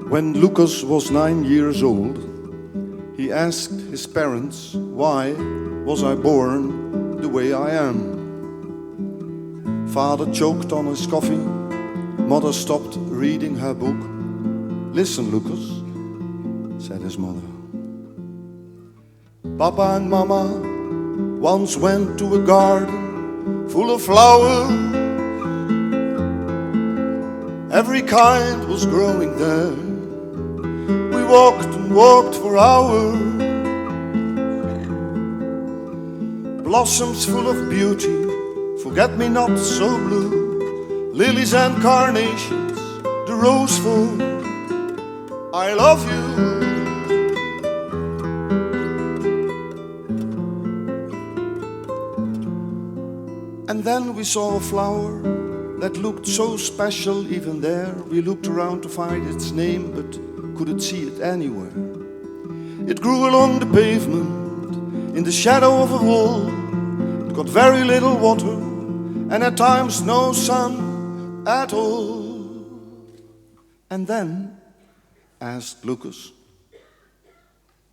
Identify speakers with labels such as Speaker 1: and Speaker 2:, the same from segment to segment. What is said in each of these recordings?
Speaker 1: When Lucas was 9 years old, he asked his parents, why was I born the way I am? Father choked on his coffee. Mother stopped reading her book. Listen, Lucas, said his mother. Papa and Mama once went to a garden full of flowers. Every kind was growing there. We walked and walked for hours. Blossoms full of beauty, forget-me-nots so blue, lilies and carnations, the rose for I love you. And then we saw a flower that looked so special even there. We looked around to find its name, but couldn't see it anywhere. It grew along the pavement, in the shadow of a wall. It got very little water, and at times no sun at all. And then, asked Lucas,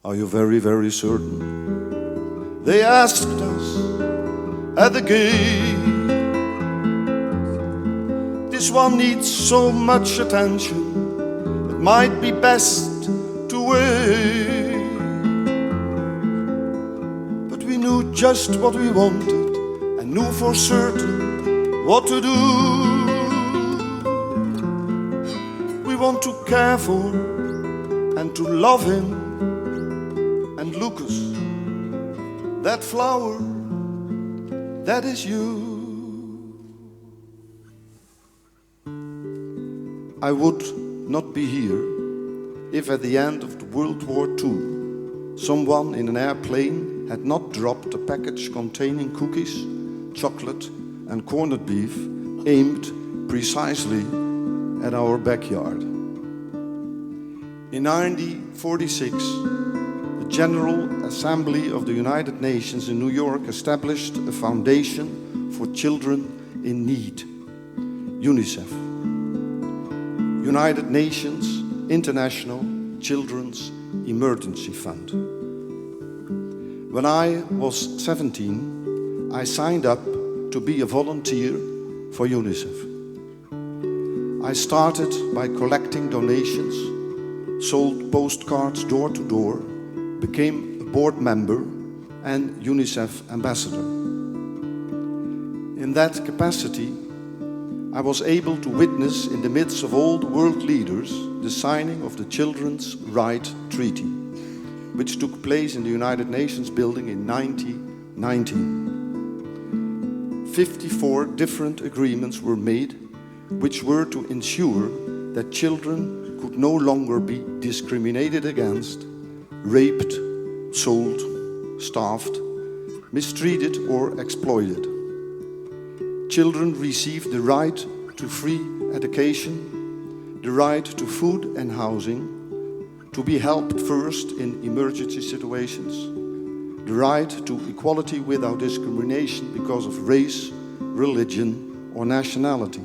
Speaker 1: are you very, very certain? They asked us at the gate. This one needs so much attention, it might be best to wait. But we knew just what we wanted and knew for certain what to do. We want to care for and to love him. And Lucas, that flower, that is you. I would not be here if at the end of World War II someone in an airplane had not dropped a package containing cookies, chocolate and corned beef aimed precisely at our backyard. In 1946, the General Assembly of the United Nations in New York established a foundation for children in need, UNICEF, United Nations International Children's Emergency Fund. When I was 17, I signed up to be a volunteer for UNICEF. I started by collecting donations, sold postcards door to door, became a board member and UNICEF ambassador. In that capacity, I was able to witness in the midst of all the world leaders the signing of the Children's Rights Treaty, which took place in the United Nations building in 1919. 54 different agreements were made, which were to ensure that children could no longer be discriminated against, raped, sold, starved, mistreated or exploited. Children received the right to free education, the right to food and housing, to be helped first in emergency situations, the right to equality without discrimination because of race, religion or nationality,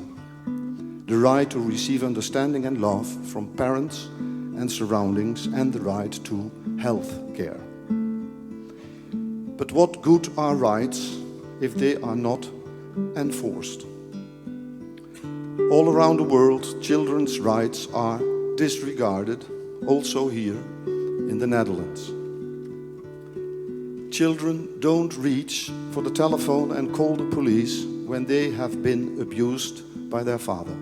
Speaker 1: the right to receive understanding and love from parents and surroundings, and the right to health care. But what good are rights if they are not enforced? All around the world, children's rights are disregarded, also here in the Netherlands. Children don't reach for the telephone and call the police when they have been abused by their father.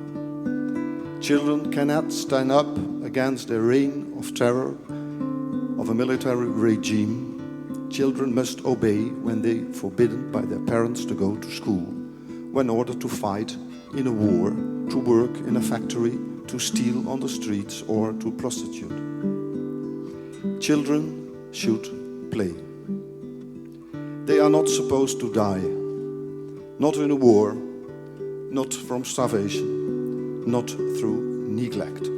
Speaker 1: Children cannot stand up against the reign of terror of a military regime. Children must obey when they are forbidden by their parents to go to school, when ordered to fight in a war, to work in a factory, to steal on the streets or to prostitute. Children should play. They are not supposed to die, not in a war, not from starvation, not through neglect.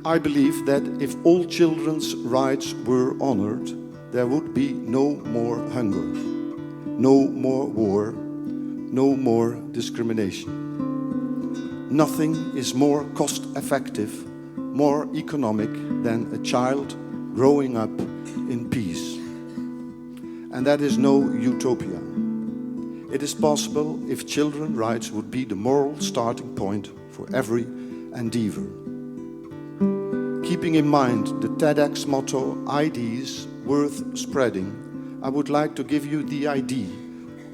Speaker 1: I believe that if all children's rights were honored, there would be no more hunger, no more war, no more discrimination. Nothing is more cost-effective, more economic than a child growing up in peace. And that is no utopia. It is possible if children's rights would be the moral starting point for every endeavor. Keeping in mind the TEDx motto, ideas worth spreading, I would like to give you the idea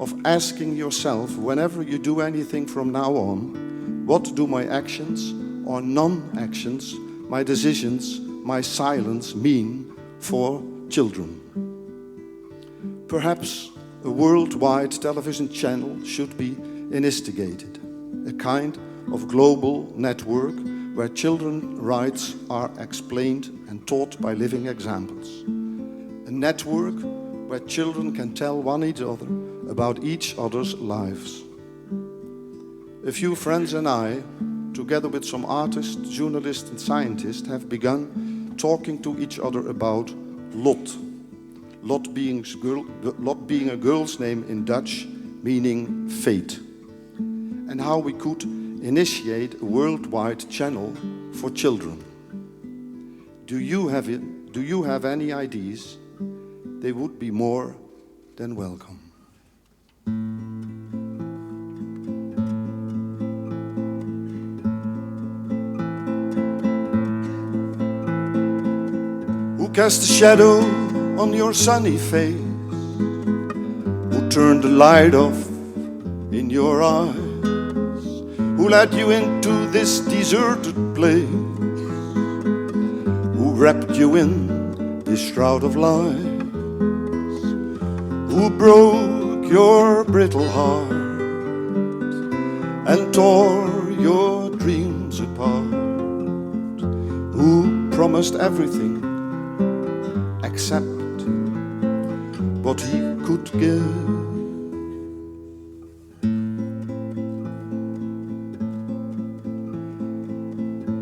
Speaker 1: of asking yourself whenever you do anything from now on, what do my actions or non-actions, my decisions, my silence mean for children? Perhaps a worldwide television channel should be instigated, a kind of global network where children's rights are explained and taught by living examples. A network where children can tell one another about each other's lives. A few friends and I, together with some artists, journalists and scientists, have begun talking to each other about lot. Lot being a girl's name in Dutch, meaning fate. And how we could initiate a worldwide channel for children. Do you have any ideas? They would be more than welcome. Who cast a shadow on your sunny face? Who turned the light off in your eyes? Who led you into this deserted place? Who wrapped you in this shroud of lies? Who broke your brittle heart and tore your dreams apart? Who promised everything except what he could give?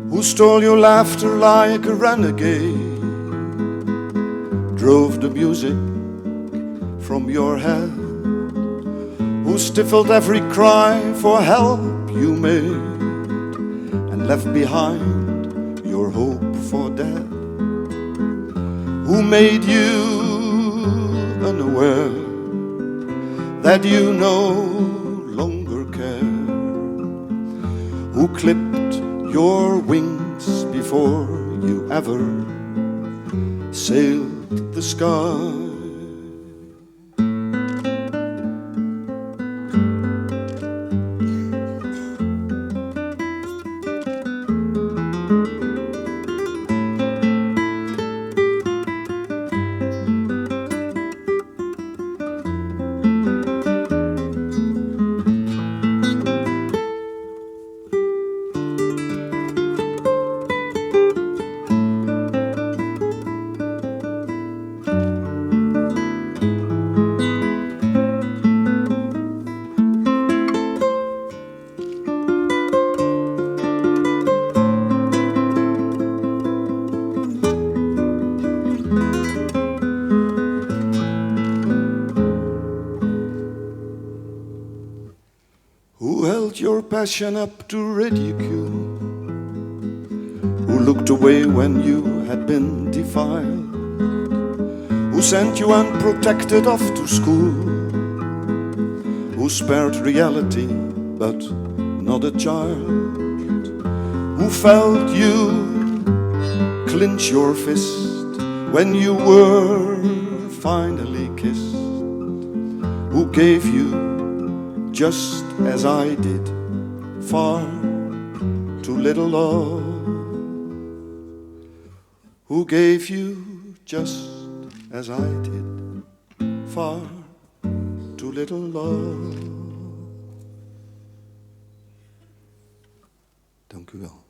Speaker 1: Who stole your laughter like a renegade? Drove the music from your head? Who stifled every cry for help you made and left behind your hope for death? Who made you unaware that you no longer care? Who clipped your wings before you ever sailed the sky? Who held your passion up to ridicule? Who looked away when you had been defiled? Who sent you unprotected off to school? Who spared reality but not a child? Who felt you clench your fist when you were finally kissed? Who gave you just as I did, far too little love? Who gave you just as I did, far too little love? Dank u wel.